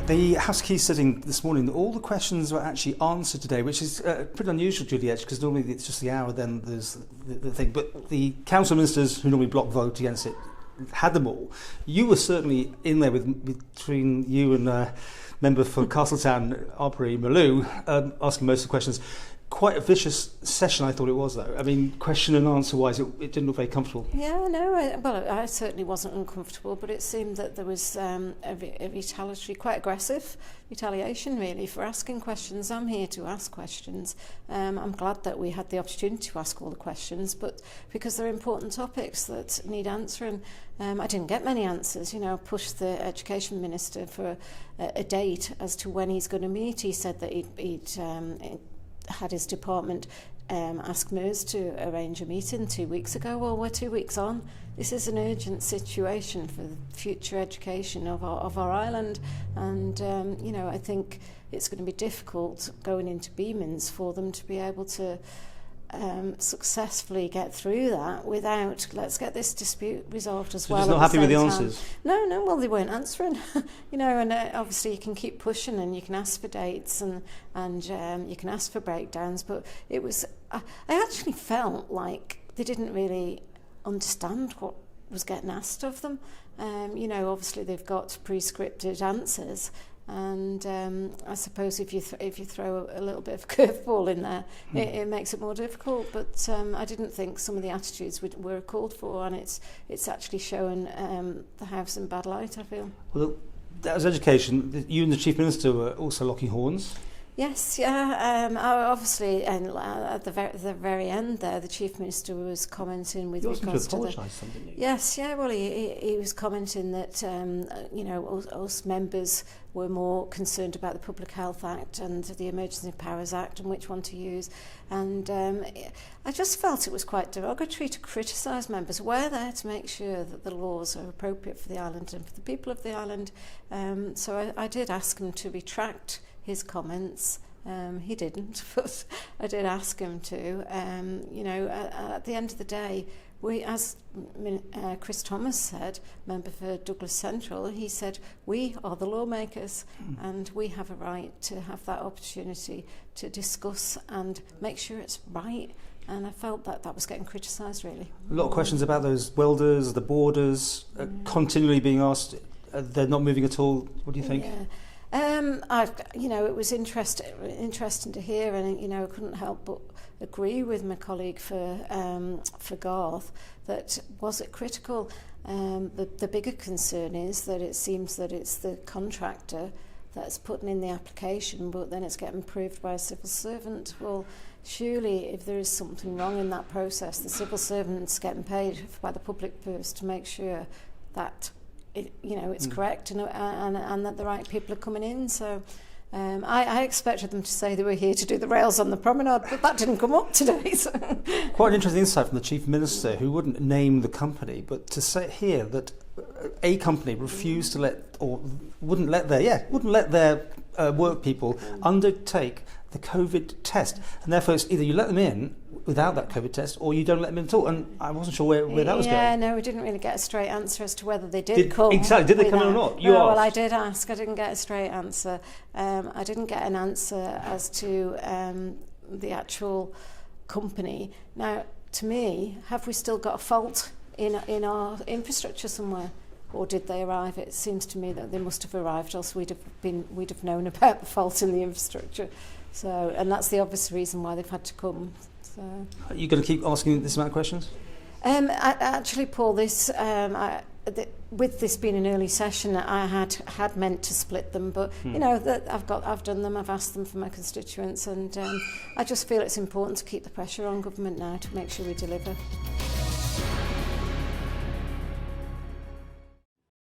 The House Key sitting this morning, all the questions were actually answered today, which is pretty unusual, Julie Edge, because normally it's just the hour, then there's the thing. But the council ministers who normally block vote against it had them all. You were certainly in there between you and member for Castletown, Aubrey Malou, asking most of the questions. Quite a vicious session, I thought it was, though. I mean, question and answer wise, it didn't look very comfortable. Yeah, no, I certainly wasn't uncomfortable, but it seemed that there was a retaliatory, quite aggressive retaliation, really, for asking questions. I'm here to ask questions. I'm glad that we had the opportunity to ask all the questions, but because they're important topics that need answering. I didn't get many answers. You know, I pushed the Education Minister for a date as to when he's going to meet. He said that he'd had his department ask MERS to arrange a meeting 2 weeks ago. Well, we're 2 weeks on. This is an urgent situation for the future education of our island, and you know, I think it's going to be difficult going into Beamans for them to be able to successfully get through that without, let's get this dispute resolved as well. So just not happy with the answers? No, well, they weren't answering. You know, and obviously you can keep pushing and you can ask for dates and you can ask for breakdowns, but it was, I actually felt like they didn't really understand what was getting asked of them. You know, obviously they've got pre-scripted answers, and I suppose if you throw a little bit of curveball in there, it makes it more difficult. But I didn't think some of the attitudes were called for, and it's actually showing the House in bad light, I feel. Well, that was education. You and the Chief Minister were also locking horns. Yes, yeah. Obviously, and at the very end there, the Chief Minister was commenting with regards to something. Yes, yeah. Well, he was commenting that you know, us members were more concerned about the Public Health Act and the Emergency Powers Act and which one to use, and I just felt it was quite derogatory to criticise members. We're there to make sure that the laws are appropriate for the island and for the people of the island. So I did ask him to retract his comments. He didn't, but I did ask him to. You know, at the end of the day, we, as Chris Thomas said, member for Douglas Central, he said, we are the lawmakers and we have a right to have that opportunity to discuss and make sure it's right. And I felt that was getting criticised, really. A lot of questions about those welders, the borders, continually being asked. They're not moving at all. What do you think? Yeah. You know, it was interesting to hear, and you know, I couldn't help but agree with my colleague for Garth that was it critical. The bigger concern is that it seems that it's the contractor that's putting in the application, but then it's getting approved by a civil servant. Well, surely if there is something wrong in that process, the civil servant's getting paid by the public purse to make sure that it's correct and that the right people are coming in. So I expected them to say they were here to do the rails on the promenade, but that didn't come up today. So. Quite an interesting insight from the Chief Minister, who wouldn't name the company, but to say here that a company refused to wouldn't let their work people undertake the COVID test, and therefore it's either you let them in without that COVID test, or you don't let them in at all. And I wasn't sure where that was going. Yeah, no, we didn't really get a straight answer as to whether they did come. Exactly, did they come in or not? Well, I did ask. I didn't get a straight answer. I didn't get an answer as to the actual company. Now, to me, have we still got a fault in our infrastructure somewhere? Or did they arrive? It seems to me that they must have arrived, else we'd have known about the fault in the infrastructure. So, and that's the obvious reason why they've had to come. So. Are you going to keep asking this amount of questions? Actually, Paul, with this being an early session, I had meant to split them, but you know that I've done them. I've asked them for my constituents, and I just feel it's important to keep the pressure on government now to make sure we deliver.